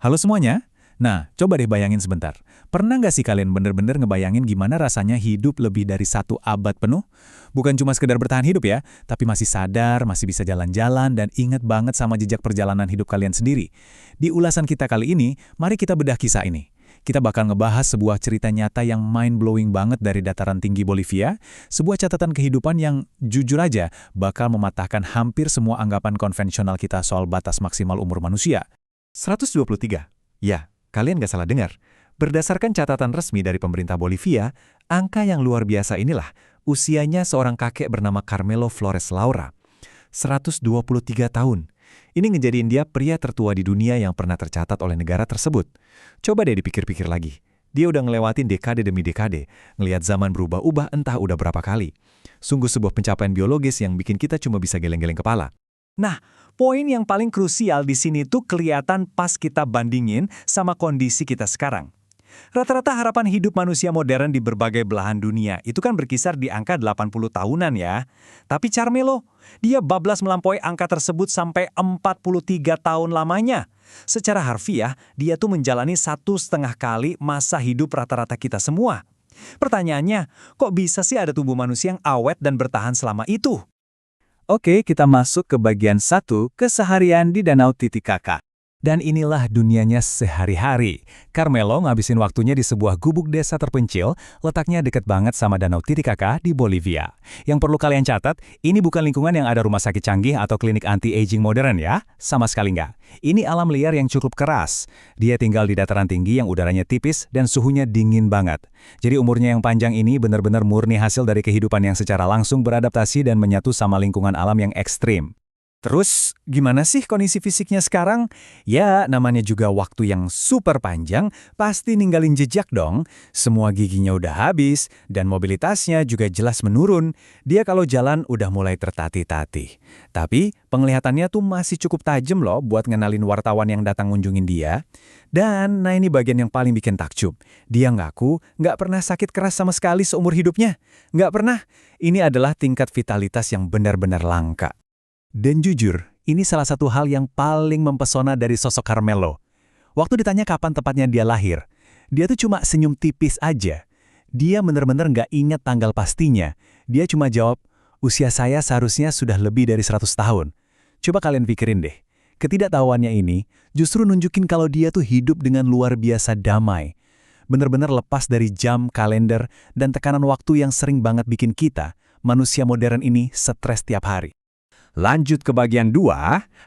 Halo semuanya. Nah, coba deh bayangin sebentar. Pernah nggak sih kalian bener-bener ngebayangin gimana rasanya hidup lebih dari 1 abad penuh? Bukan cuma sekedar bertahan hidup ya, tapi masih sadar, masih bisa jalan-jalan, dan inget banget sama jejak perjalanan hidup kalian sendiri. Di ulasan kita kali ini, mari kita bedah kisah ini. Kita bakal ngebahas sebuah cerita nyata yang mind-blowing banget dari dataran tinggi Bolivia, sebuah catatan kehidupan yang jujur aja bakal mematahkan hampir semua anggapan konvensional kita soal batas maksimal umur manusia. 123. Ya, kalian nggak salah dengar. Berdasarkan catatan resmi dari pemerintah Bolivia, angka yang luar biasa inilah usianya seorang kakek bernama Carmelo Flores Laura. 123 tahun. Ini ngejadiin dia pria tertua di dunia yang pernah tercatat oleh negara tersebut. Coba deh dipikir-pikir lagi. Dia udah ngelewatin dekade demi dekade, ngelihat zaman berubah-ubah entah udah berapa kali. Sungguh sebuah pencapaian biologis yang bikin kita cuma bisa geleng-geleng kepala. Nah, poin yang paling krusial di sini tuh kelihatan pas kita bandingin sama kondisi kita sekarang. Rata-rata harapan hidup manusia modern di berbagai belahan dunia itu kan berkisar di angka 80 tahunan ya. Tapi Carmelo, dia bablas melampaui angka tersebut sampai 43 tahun lamanya. Secara harfiah, dia tuh menjalani 1,5 kali masa hidup rata-rata kita semua. Pertanyaannya, kok bisa sih ada tubuh manusia yang awet dan bertahan selama itu? Oke, kita masuk ke bagian 1, keseharian di Danau Titicaca. Dan inilah dunianya sehari-hari. Carmelo ngabisin waktunya di sebuah gubuk desa terpencil, letaknya deket banget sama Danau Titicaca di Bolivia. Yang perlu kalian catat, ini bukan lingkungan yang ada rumah sakit canggih atau klinik anti-aging modern ya, sama sekali nggak. Ini alam liar yang cukup keras. Dia tinggal di dataran tinggi yang udaranya tipis dan suhunya dingin banget. Jadi umurnya yang panjang ini benar-benar murni hasil dari kehidupan yang secara langsung beradaptasi dan menyatu sama lingkungan alam yang ekstrim. Terus, gimana sih kondisi fisiknya sekarang? Ya, namanya juga waktu yang super panjang, pasti ninggalin jejak dong. Semua giginya udah habis, dan mobilitasnya juga jelas menurun. Dia kalau jalan udah mulai tertatih-tatih. Tapi, penglihatannya tuh masih cukup tajam loh buat ngenalin wartawan yang datang ngunjungin dia. Dan, nah ini bagian yang paling bikin takjub. Dia ngaku nggak pernah sakit keras sama sekali seumur hidupnya. Nggak pernah. Ini adalah tingkat vitalitas yang benar-benar langka. Dan jujur, ini salah satu hal yang paling mempesona dari sosok Carmelo. Waktu ditanya kapan tepatnya dia lahir, dia tuh cuma senyum tipis aja. Dia bener-bener nggak ingat tanggal pastinya. Dia cuma jawab, usia saya seharusnya sudah lebih dari 100 tahun. Coba kalian pikirin deh, ketidaktahuannya ini justru nunjukin kalau dia tuh hidup dengan luar biasa damai. Bener-bener lepas dari jam, kalender, dan tekanan waktu yang sering banget bikin kita, manusia modern ini stres tiap hari. Lanjut ke bagian 2,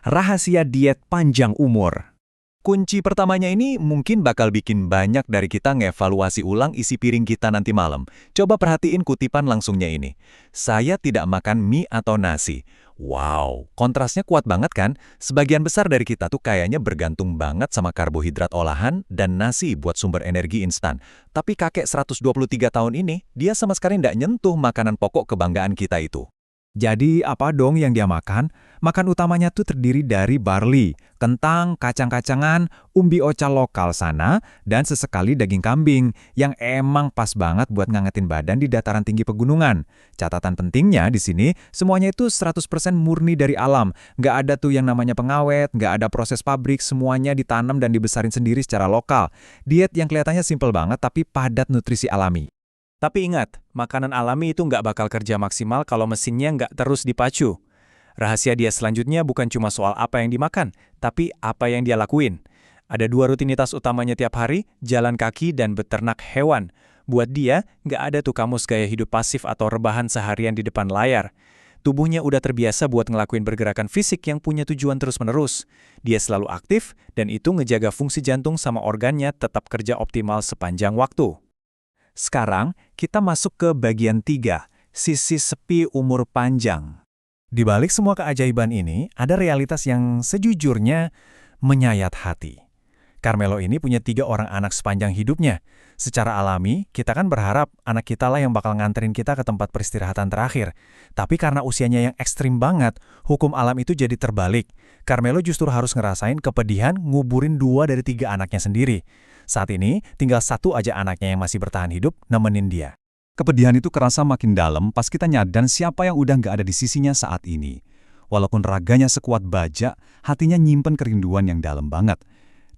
rahasia diet panjang umur. Kunci pertamanya ini mungkin bakal bikin banyak dari kita ngevaluasi ulang isi piring kita nanti malam. Coba perhatiin kutipan langsungnya ini. Saya tidak makan mie atau nasi. Wow, kontrasnya kuat banget kan? Sebagian besar dari kita tuh kayaknya bergantung banget sama karbohidrat olahan dan nasi buat sumber energi instan. Tapi kakek 123 tahun ini, dia sama sekali nggak nyentuh makanan pokok kebanggaan kita itu. Jadi apa dong yang dia makan? Makan utamanya tuh terdiri dari barley, kentang, kacang-kacangan, umbi oca lokal sana, dan sesekali daging kambing, yang emang pas banget buat ngangetin badan di dataran tinggi pegunungan. Catatan pentingnya di sini, semuanya itu 100% murni dari alam. Nggak ada tuh yang namanya pengawet, nggak ada proses pabrik, semuanya ditanam dan dibesarin sendiri secara lokal. Diet yang kelihatannya simpel banget tapi padat nutrisi alami. Tapi ingat, makanan alami itu nggak bakal kerja maksimal kalau mesinnya nggak terus dipacu. Rahasia dia selanjutnya bukan cuma soal apa yang dimakan, tapi apa yang dia lakuin. Ada 2 rutinitas utamanya tiap hari, jalan kaki dan beternak hewan. Buat dia, nggak ada tuh kamus gaya hidup pasif atau rebahan seharian di depan layar. Tubuhnya udah terbiasa buat ngelakuin pergerakan fisik yang punya tujuan terus-menerus. Dia selalu aktif, dan itu ngejaga fungsi jantung sama organnya tetap kerja optimal sepanjang waktu. Sekarang, kita masuk ke bagian 3, sisi sepi umur panjang. Di balik semua keajaiban ini, ada realitas yang sejujurnya menyayat hati. Carmelo ini punya 3 orang anak sepanjang hidupnya. Secara alami, kita kan berharap anak kita lah yang bakal nganterin kita ke tempat peristirahatan terakhir. Tapi karena usianya yang ekstrim banget, hukum alam itu jadi terbalik. Carmelo justru harus ngerasain kepedihan nguburin 2 dari 3 anaknya sendiri. Saat ini, tinggal 1 aja anaknya yang masih bertahan hidup nemenin dia. Kepedihan itu kerasa makin dalam pas kita nyadar siapa yang udah nggak ada di sisinya saat ini. Walaupun raganya sekuat baja, hatinya nyimpen kerinduan yang dalam banget.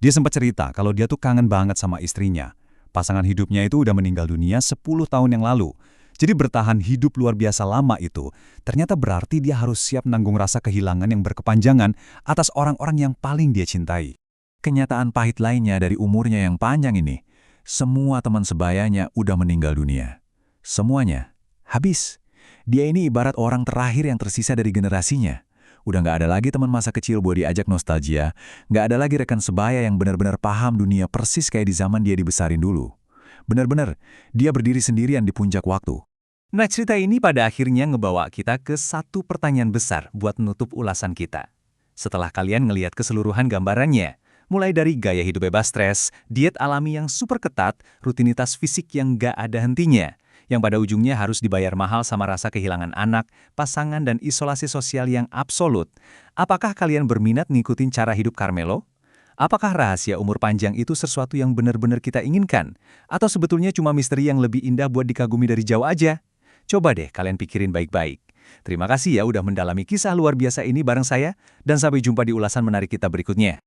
Dia sempat cerita kalau dia tuh kangen banget sama istrinya. Pasangan hidupnya itu udah meninggal dunia 10 tahun yang lalu. Jadi bertahan hidup luar biasa lama itu, ternyata berarti dia harus siap nanggung rasa kehilangan yang berkepanjangan atas orang-orang yang paling dia cintai. Kenyataan pahit lainnya dari umurnya yang panjang ini, semua teman sebayanya udah meninggal dunia. Semuanya. Habis. Dia ini ibarat orang terakhir yang tersisa dari generasinya. Udah nggak ada lagi teman masa kecil buat diajak nostalgia, nggak ada lagi rekan sebaya yang benar-benar paham dunia persis kayak di zaman dia dibesarin dulu. Benar-benar, dia berdiri sendirian di puncak waktu. Nah, cerita ini pada akhirnya ngebawa kita ke satu pertanyaan besar buat menutup ulasan kita. Setelah kalian ngelihat keseluruhan gambarannya, mulai dari gaya hidup bebas stres, diet alami yang super ketat, rutinitas fisik yang nggak ada hentinya, yang pada ujungnya harus dibayar mahal sama rasa kehilangan anak, pasangan, dan isolasi sosial yang absolut. Apakah kalian berminat ngikutin cara hidup Carmelo? Apakah rahasia umur panjang itu sesuatu yang benar-benar kita inginkan? Atau sebetulnya cuma misteri yang lebih indah buat dikagumi dari jauh aja? Coba deh kalian pikirin baik-baik. Terima kasih ya udah mendalami kisah luar biasa ini bareng saya, dan sampai jumpa di ulasan menarik kita berikutnya.